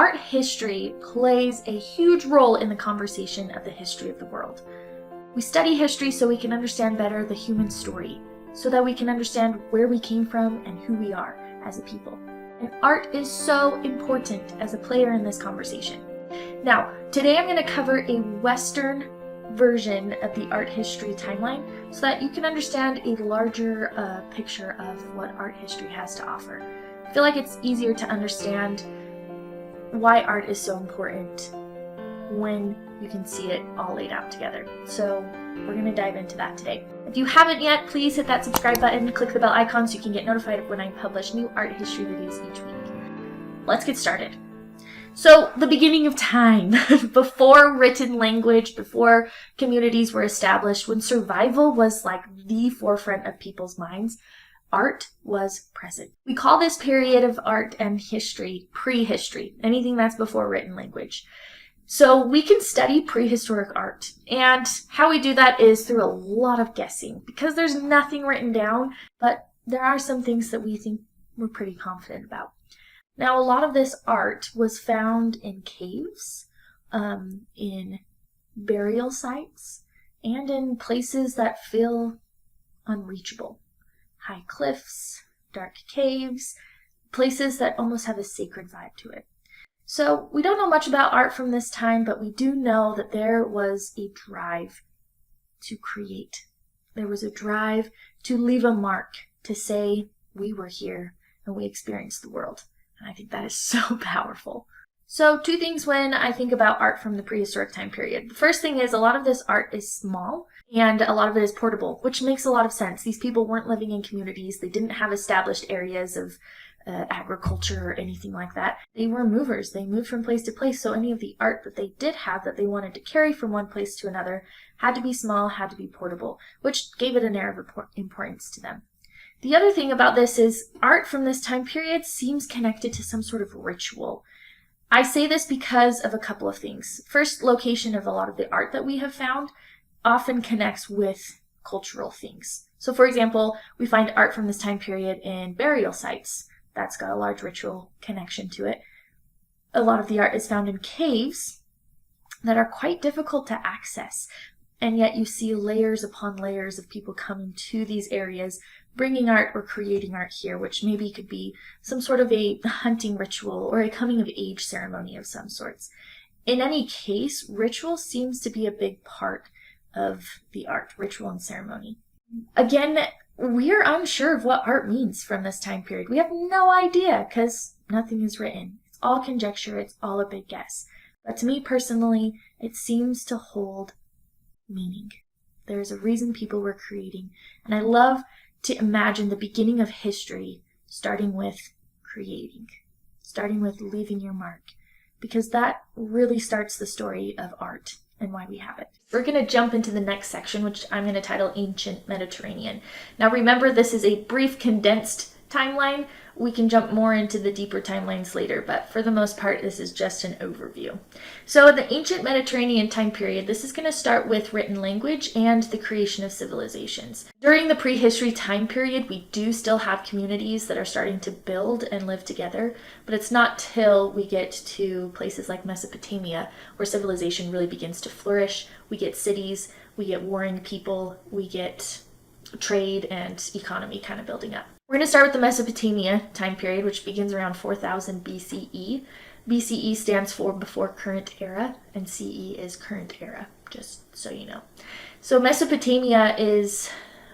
art history plays a huge role in the conversation of the history of the world. We study history so we can understand better the human story, so that we can understand where we came from and who we are as a people. And art is so important as a player in this conversation. Now, today I'm going to cover a Western version of the art history timeline so that you can understand a larger picture of what art history has to offer. I feel like it's easier to understand why art is so important when you can see it all laid out together. So we're going to dive into that today. If you haven't yet, please hit that subscribe button, click the bell icon so you can get notified of when I publish new art history videos each week. Let's get started. So the beginning of time, before written language, before communities were established, when survival was like the forefront of people's minds, art was present. We call this period of art and history prehistory, anything that's before written language. So we can study prehistoric art, and how we do that is through a lot of guessing, because there's nothing written down, but there are some things that we think we're pretty confident about. Now, a lot of this art was found in caves, in burial sites, and in places that feel unreachable. High cliffs, dark caves, places that almost have a sacred vibe to it. So we don't know much about art from this time, but we do know that there was a drive to create. There was a drive to leave a mark, to say we were here and we experienced the world. And I think that is so powerful. So two things when I think about art from the prehistoric time period. The first thing is a lot of this art is small and a lot of it is portable, which makes a lot of sense. These people weren't living in communities. They didn't have established areas of agriculture or anything like that. They were movers. They moved from place to place. So any of the art that they did have that they wanted to carry from one place to another had to be small, had to be portable, which gave it an air of importance to them. The other thing about this is art from this time period seems connected to some sort of ritual. I say this because of a couple of things. First, location of a lot of the art that we have found often connects with cultural things. So for example, we find art from this time period in burial sites. That's got a large ritual connection to it. A lot of the art is found in caves that are quite difficult to access. And yet you see layers upon layers of people coming to these areas, bringing art or creating art here, which maybe could be some sort of a hunting ritual or a coming of age ceremony of some sorts. In any case, ritual seems to be a big part of the art, ritual and ceremony. Again, we're unsure of what art means from this time period. We have no idea because nothing is written. It's all conjecture. It's all a big guess. But to me personally, it seems to hold meaning. There's a reason people were creating. And I love to imagine the beginning of history starting with creating, starting with leaving your mark, because that really starts the story of art and why we have it. We're going to jump into the next section, which I'm going to title Ancient Mediterranean. Now remember, this is a brief condensed timeline. We can jump more into the deeper timelines later, but for the most part, this is just an overview. So in the ancient Mediterranean time period, this is going to start with written language and the creation of civilizations. During the prehistory time period, we do still have communities that are starting to build and live together, but it's not till we get to places like Mesopotamia where civilization really begins to flourish. We get cities, we get warring people, we get trade and economy kind of building up. We're going to start with the Mesopotamia time period, which begins around 4000 BCE. BCE stands for before current era, and CE is current era, just so you know. So Mesopotamia is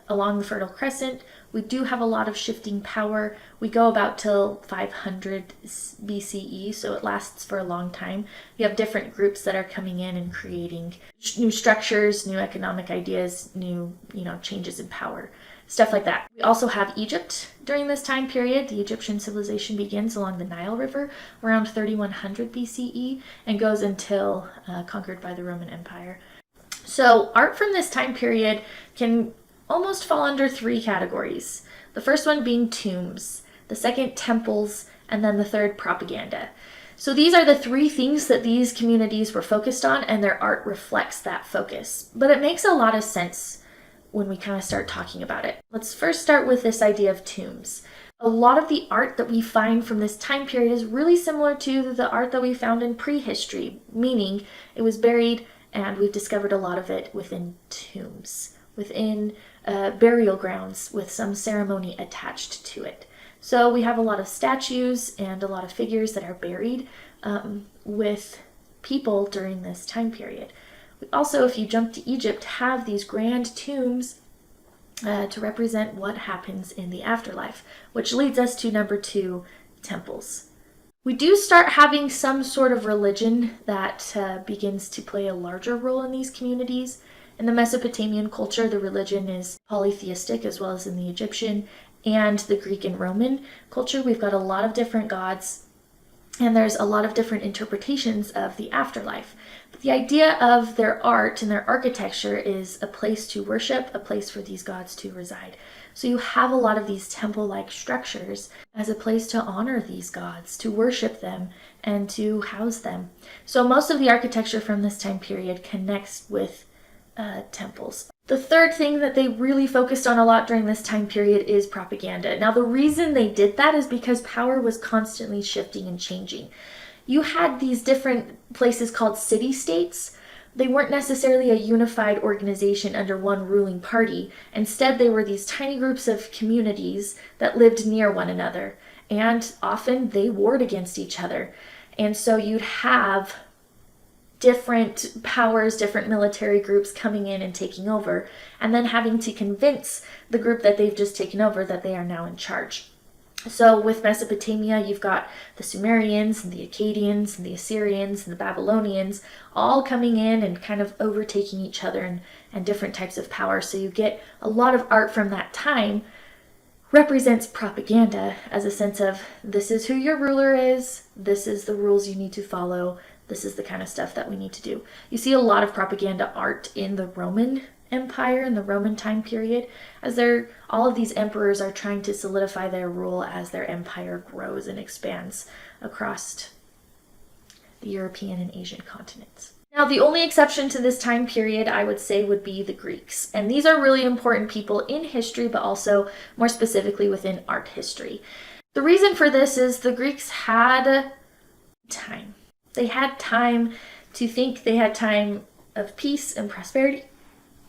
along the Fertile Crescent. We do have a lot of shifting power. We go about till 500 BCE, so it lasts for a long time. You have different groups that are coming in and creating new structures, new economic ideas, new, changes in power. Stuff like that. We also have Egypt during this time period. The Egyptian civilization begins along the Nile River around 3100 BCE and goes until conquered by the Roman Empire. So art from this time period can almost fall under three categories. The first one being tombs, the second temples, and then the third propaganda. So these are the three things that these communities were focused on, and their art reflects that focus. But it makes a lot of sense when we kind of start talking about it. Let's first start with this idea of tombs. A lot of the art that we find from this time period is really similar to the art that we found in prehistory, meaning it was buried, and we've discovered a lot of it within tombs, within burial grounds with some ceremony attached to it. So we have a lot of statues and a lot of figures that are buried with people during this time period. We also, if you jump to Egypt, have these grand tombs to represent what happens in the afterlife, which leads us to number 2, temples. We do start having some sort of religion that begins to play a larger role in these communities. In the Mesopotamian culture, the religion is polytheistic, as well as in the Egyptian and the Greek and Roman culture. We've got a lot of different gods, and there's a lot of different interpretations of the afterlife. But the idea of their art and their architecture is a place to worship, a place for these gods to reside. So you have a lot of these temple-like structures as a place to honor these gods, to worship them, and to house them. So most of the architecture from this time period connects with temples. The third thing that they really focused on a lot during this time period is propaganda. Now, the reason they did that is because power was constantly shifting and changing. You had these different places called city-states. They weren't necessarily a unified organization under one ruling party. Instead, they were these tiny groups of communities that lived near one another, and often they warred against each other. And so you'd have different powers, different military groups coming in and taking over, and then having to convince the group that they've just taken over that they are now in charge. So with Mesopotamia, you've got the Sumerians and the Akkadians and the Assyrians and the Babylonians all coming in and kind of overtaking each other and different types of power. So you get a lot of art from that time represents propaganda as a sense of, this is who your ruler is, this is the rules you need to follow, this is the kind of stuff that we need to do. You see a lot of propaganda art in the Roman Empire, in the Roman time period, as all of these emperors are trying to solidify their rule as their empire grows and expands across the European and Asian continents. Now, the only exception to this time period, I would say, would be the Greeks. And these are really important people in history, but also more specifically within art history. The reason for this is the Greeks had time. They had time to think, they had time of peace and prosperity.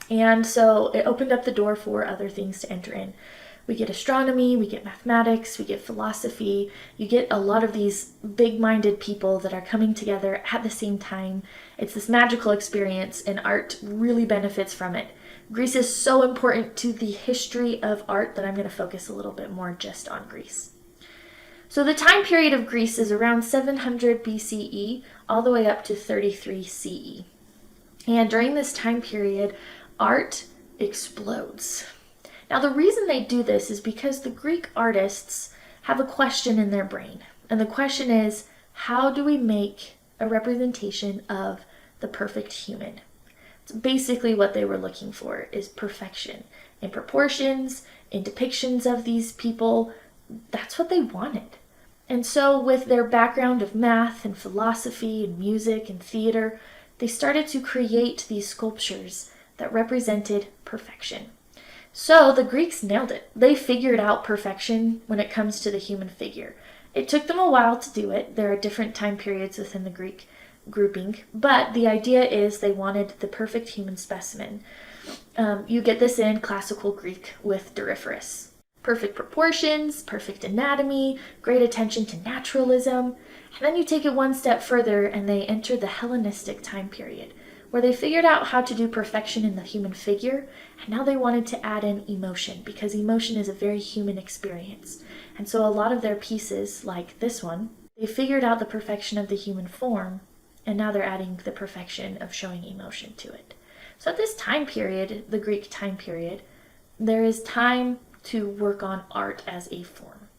And so it opened up the door for other things to enter in. We get astronomy, we get mathematics, we get philosophy. You get a lot of these big-minded people that are coming together at the same time. It's this magical experience, and art really benefits from it. Greece is so important to the history of art that I'm going to focus a little bit more just on Greece. So the time period of Greece is around 700 BCE all the way up to 33 CE. And during this time period, art explodes. Now, the reason they do this is because the Greek artists have a question in their brain. And the question is, how do we make a representation of the perfect human? It's basically what they were looking for, is perfection. In proportions, in depictions of these people, that's what they wanted. And so with their background of math and philosophy and music and theater, they started to create these sculptures that represented perfection. So the Greeks nailed it. They figured out perfection when it comes to the human figure. It took them a while to do it. There are different time periods within the Greek grouping, but the idea is they wanted the perfect human specimen. You get this in classical Greek with Doryphorus. Perfect proportions, perfect anatomy, great attention to naturalism. And then you take it one step further and they enter the Hellenistic time period, where they figured out how to do perfection in the human figure, and now they wanted to add in emotion, because emotion is a very human experience. And so a lot of their pieces, like this one, they figured out the perfection of the human form, and now they're adding the perfection of showing emotion to it. So at this time period, the Greek time period, there is time to work on art as a form.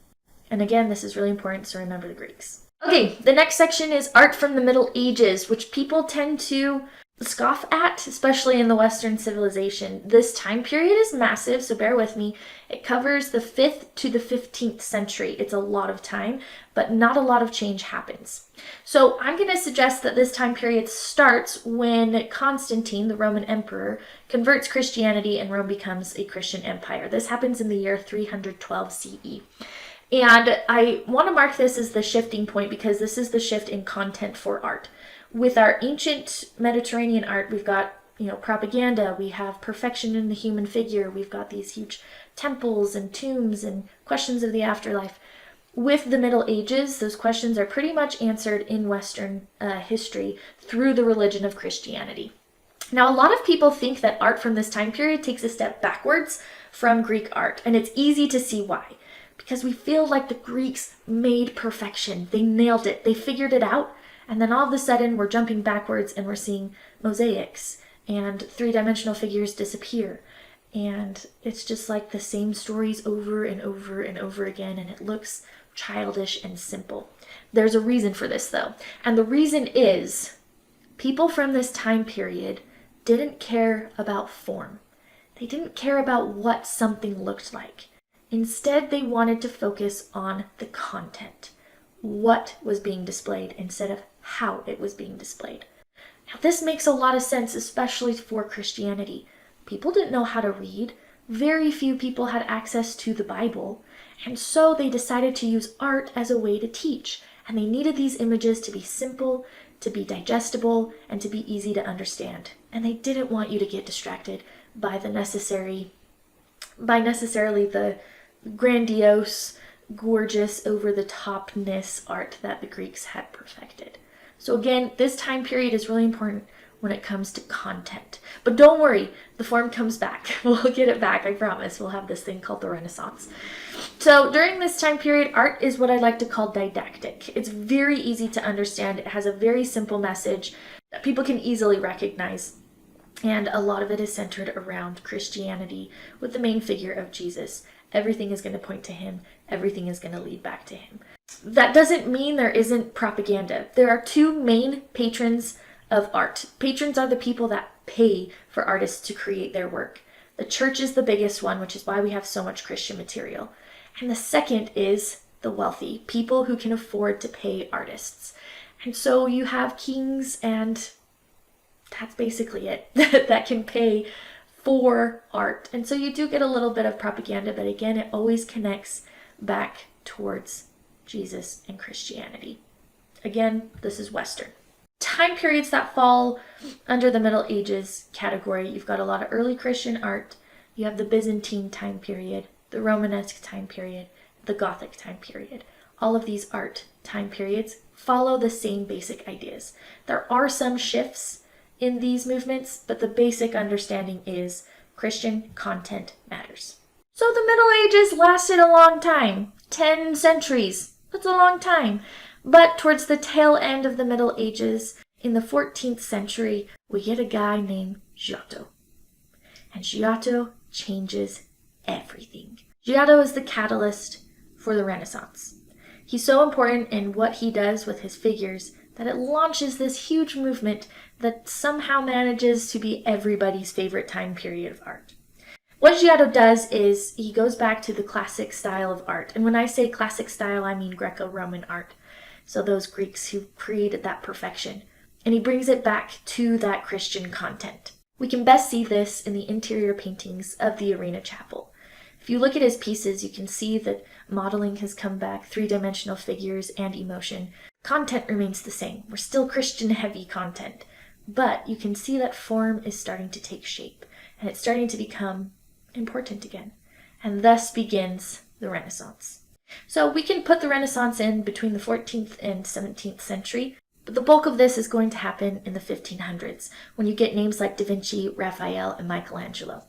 And again, this is really important, so remember the Greeks. Okay, the next section is art from the Middle Ages, which people tend to scoff at, especially in the Western civilization. This time period is massive, so bear with me. It covers the 5th to the 15th century. It's a lot of time, but not a lot of change happens. So I'm going to suggest that this time period starts when Constantine, the Roman emperor, converts Christianity and Rome becomes a Christian empire. This happens in the year 312 CE. And I want to mark this as the shifting point because this is the shift in content for art. With our ancient Mediterranean art, we've got, propaganda, we have perfection in the human figure, we've got these huge temples and tombs and questions of the afterlife. With the Middle Ages, those questions are pretty much answered in Western history through the religion of Christianity. Now, a lot of people think that art from this time period takes a step backwards from Greek art, and it's easy to see why. Because we feel like the Greeks made perfection. They nailed it. They figured it out, and then all of a sudden we're jumping backwards and we're seeing mosaics, and three-dimensional figures disappear. And it's just like the same stories over and over and over again, and it looks childish and simple. There's a reason for this, though. And the reason is people from this time period didn't care about form. They didn't care about what something looked like. Instead, they wanted to focus on the content, what was being displayed, instead of how it was being displayed. Now, this makes a lot of sense, especially for Christianity. People didn't know how to read. Very few people had access to the Bible. And so they decided to use art as a way to teach. And they needed these images to be simple, to be digestible, and to be easy to understand. And they didn't want you to get distracted by necessarily the grandiose, gorgeous, over-the-topness art that the Greeks had perfected. So again, this time period is really important when it comes to content. But don't worry, the form comes back. We'll get it back, I promise. We'll have this thing called the Renaissance. So during this time period, art is what I like to call didactic. It's very easy to understand. It has a very simple message that people can easily recognize. And a lot of it is centered around Christianity with the main figure of Jesus. Everything is going to point to him. Everything is going to lead back to him. That doesn't mean there isn't propaganda. There are two main patrons of art. Patrons are the people that pay for artists to create their work. The church is the biggest one, which is why we have so much Christian material. And the second is the wealthy, people who can afford to pay artists. And so you have kings, and that's basically it, that can pay for art. And so you do get a little bit of propaganda, but again, it always connects back towards Jesus and Christianity. Again, this is Western. Time periods that fall under the Middle Ages category, you've got a lot of early Christian art. You have the Byzantine time period, the Romanesque time period, the Gothic time period. All of these art time periods follow the same basic ideas. There are some shifts in these movements, but the basic understanding is Christian content matters. So the Middle Ages lasted a long time, 10 centuries. That's a long time. But towards the tail end of the Middle Ages, in the 14th century, we get a guy named Giotto. And Giotto changes everything. Giotto is the catalyst for the Renaissance. He's so important in what he does with his figures that it launches this huge movement that somehow manages to be everybody's favorite time period of art. What Giotto does is he goes back to the classic style of art. And when I say classic style, I mean Greco-Roman art. So those Greeks who created that perfection. And he brings it back to that Christian content. We can best see this in the interior paintings of the Arena Chapel. If you look at his pieces, you can see that modeling has come back, three-dimensional figures and emotion. Content remains the same. We're still Christian-heavy content. But you can see that form is starting to take shape. And it's starting to become important again. And thus begins the Renaissance. So we can put the Renaissance in between the 14th and 17th century, but the bulk of this is going to happen in the 1500s, when you get names like Da Vinci, Raphael, and Michelangelo.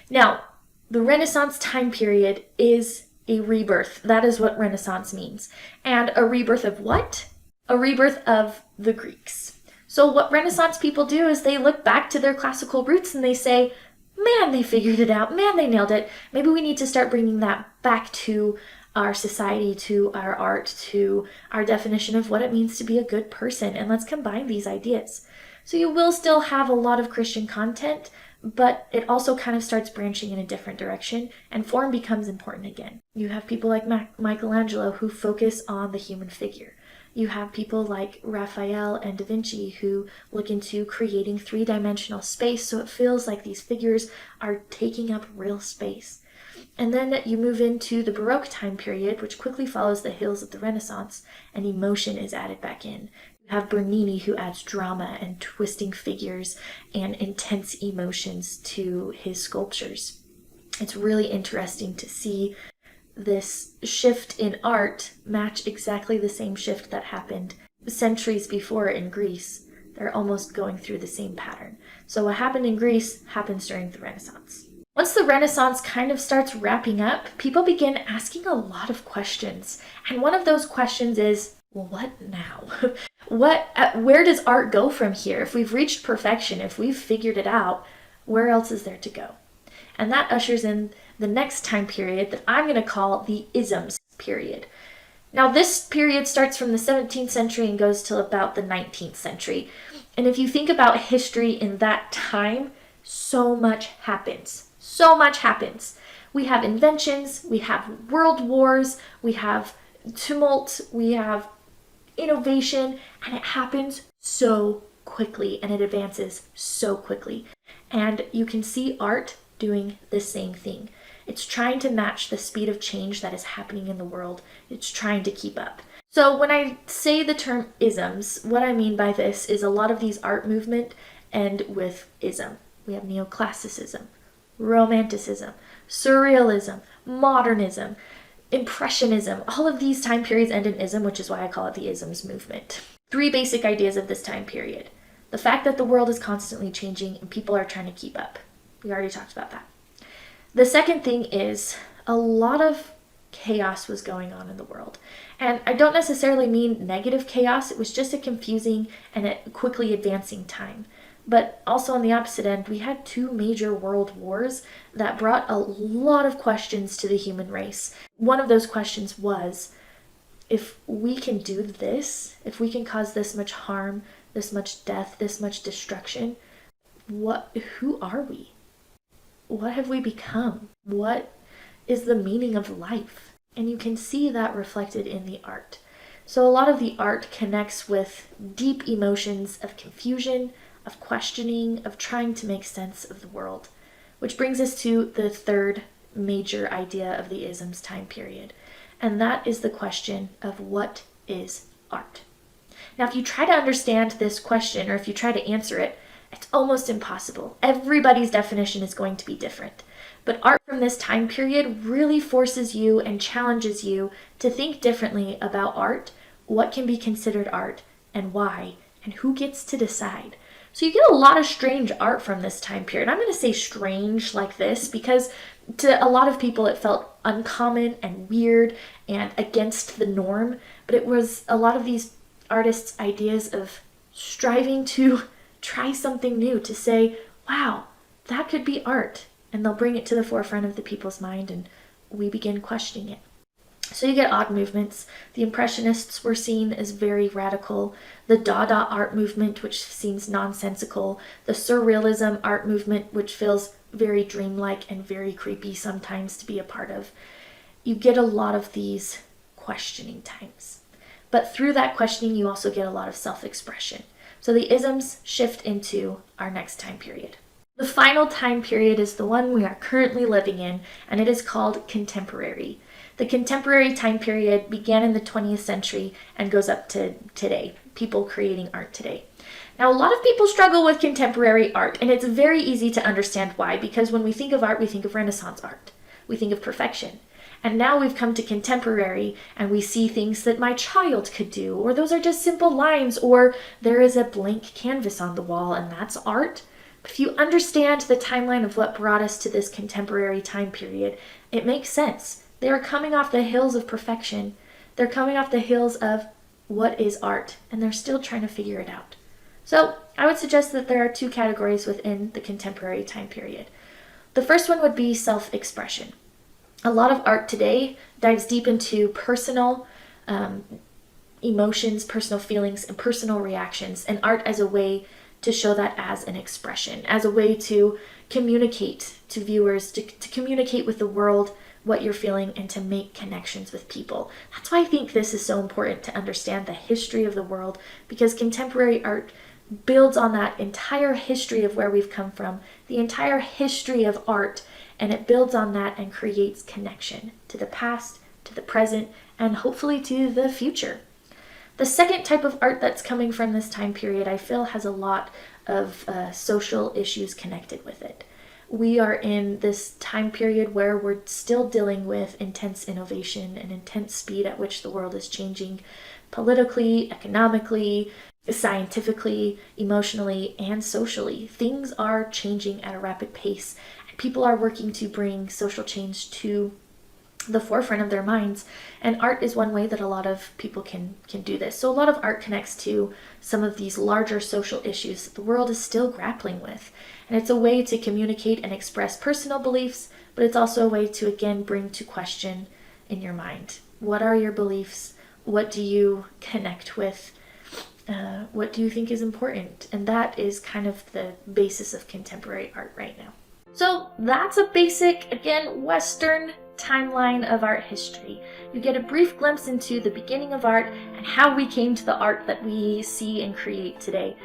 Now, the Renaissance time period is a rebirth. That is what Renaissance means. And a rebirth of what? A rebirth of the Greeks. So what Renaissance people do is they look back to their classical roots and they say, man, they figured it out. Man, they nailed it. Maybe we need to start bringing that back to our society, to our art, to our definition of what it means to be a good person. And let's combine these ideas. So you will still have a lot of Christian content, but it also kind of starts branching in a different direction, and form becomes important again. You have people like Michelangelo who focus on the human figure. You have people like Raphael and Da Vinci who look into creating three-dimensional space so it feels like these figures are taking up real space. And then you move into the Baroque time period, which quickly follows the heels of the Renaissance, and emotion is added back in. You have Bernini, who adds drama and twisting figures and intense emotions to his sculptures. It's really interesting to see this shift in art match exactly the same shift that happened centuries before in Greece. They're almost going through the same pattern. So what happened in Greece happens during the Renaissance. Once the Renaissance kind of starts wrapping up, people begin asking a lot of questions. And one of those questions is, well, what now? Where does art go from here? If we've reached perfection, if we've figured it out, where else is there to go? And that ushers in the next time period that I'm going to call the isms period. Now, this period starts from the 17th century and goes till about the 19th century. And if you think about history in that time, so much happens. So much happens. We have inventions, we have world wars, we have tumult, we have innovation, and it happens so quickly and it advances so quickly. And you can see art doing the same thing. It's trying to match the speed of change that is happening in the world. It's trying to keep up. So when I say the term isms, what I mean by this is a lot of these art movement end with ism. We have neoclassicism, romanticism, surrealism, modernism, impressionism. All of these time periods end in ism, which is why I call it the isms movement. 3 basic ideas of this time period. The fact that the world is constantly changing and people are trying to keep up. We already talked about that. The second thing is a lot of chaos was going on in the world. And I don't necessarily mean negative chaos. It was just a confusing and a quickly advancing time. But also on the opposite end, we had 2 major world wars that brought a lot of questions to the human race. One of those questions was, if we can do this, if we can cause this much harm, this much death, this much destruction, who are we? What have we become? What is the meaning of life? And you can see that reflected in the art. So a lot of the art connects with deep emotions of confusion, of questioning, of trying to make sense of the world. Which brings us to the third major idea of the isms time period. And that is the question of what is art? Now, if you try to understand this question, or if you try to answer it, it's almost impossible. Everybody's definition is going to be different. But art from this time period really forces you and challenges you to think differently about art, what can be considered art, and why, and who gets to decide. So you get a lot of strange art from this time period. I'm going to say strange like this because to a lot of people it felt uncommon and weird and against the norm, but it was a lot of these artists' ideas of striving to try something new, to say, wow, that could be art. And they'll bring it to the forefront of the people's mind and we begin questioning it. So you get odd movements. The Impressionists were seen as very radical. The Dada art movement, which seems nonsensical. The Surrealism art movement, which feels very dreamlike and very creepy sometimes to be a part of. You get a lot of these questioning times. But through that questioning, you also get a lot of self-expression. So the isms shift into our next time period. The final time period is the one we are currently living in, and it is called contemporary. The contemporary time period began in the 20th century and goes up to today, people creating art today. Now, a lot of people struggle with contemporary art, and it's very easy to understand why, because when we think of art, we think of Renaissance art. We think of perfection. And now we've come to contemporary, and we see things that my child could do, or those are just simple lines, or there is a blank canvas on the wall, and that's art. But if you understand the timeline of what brought us to this contemporary time period, it makes sense. They are coming off the hills of perfection. They're coming off the hills of what is art, and they're still trying to figure it out. So I would suggest that there are 2 categories within the contemporary time period. The first one would be self-expression. A lot of art today dives deep into personal emotions, personal feelings, and personal reactions, and art as a way to show that as an expression, as a way to communicate to viewers, to communicate with the world what you're feeling, and to make connections with people. That's why I think this is so important to understand the history of the world, because contemporary art builds on that entire history of where we've come from, the entire history of art, and it builds on that and creates connection to the past, to the present, and hopefully to the future. The second type of art that's coming from this time period, I feel, has a lot of social issues connected with it. We are in this time period where we're still dealing with intense innovation and intense speed at which the world is changing politically, economically, scientifically, emotionally, and socially. Things are changing at a rapid pace, and people are working to bring social change to the forefront of their minds, and art is one way that a lot of people can do this. So a lot of art connects to some of these larger social issues that the world is still grappling with, and it's a way to communicate and express personal beliefs, but it's also a way to again bring to question in your mind, what are your beliefs, what do you connect with, what do you think is important? And that is kind of the basis of contemporary art right now. So that's a basic, again, Western timeline of art history. You get a brief glimpse into the beginning of art and how we came to the art that we see and create today.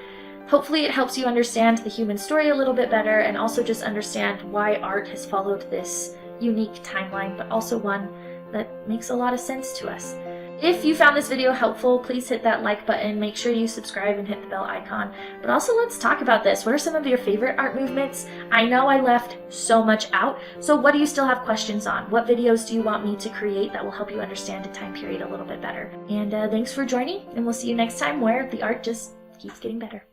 Hopefully it helps you understand the human story a little bit better, and also just understand why art has followed this unique timeline, but also one that makes a lot of sense to us. If you found this video helpful, please hit that like button, make sure you subscribe and hit the bell icon. But also, let's talk about this. What are some of your favorite art movements? I know I left so much out, so what do you still have questions on? What videos do you want me to create that will help you understand a time period a little bit better? And thanks for joining, and we'll see you next time where the art just keeps getting better.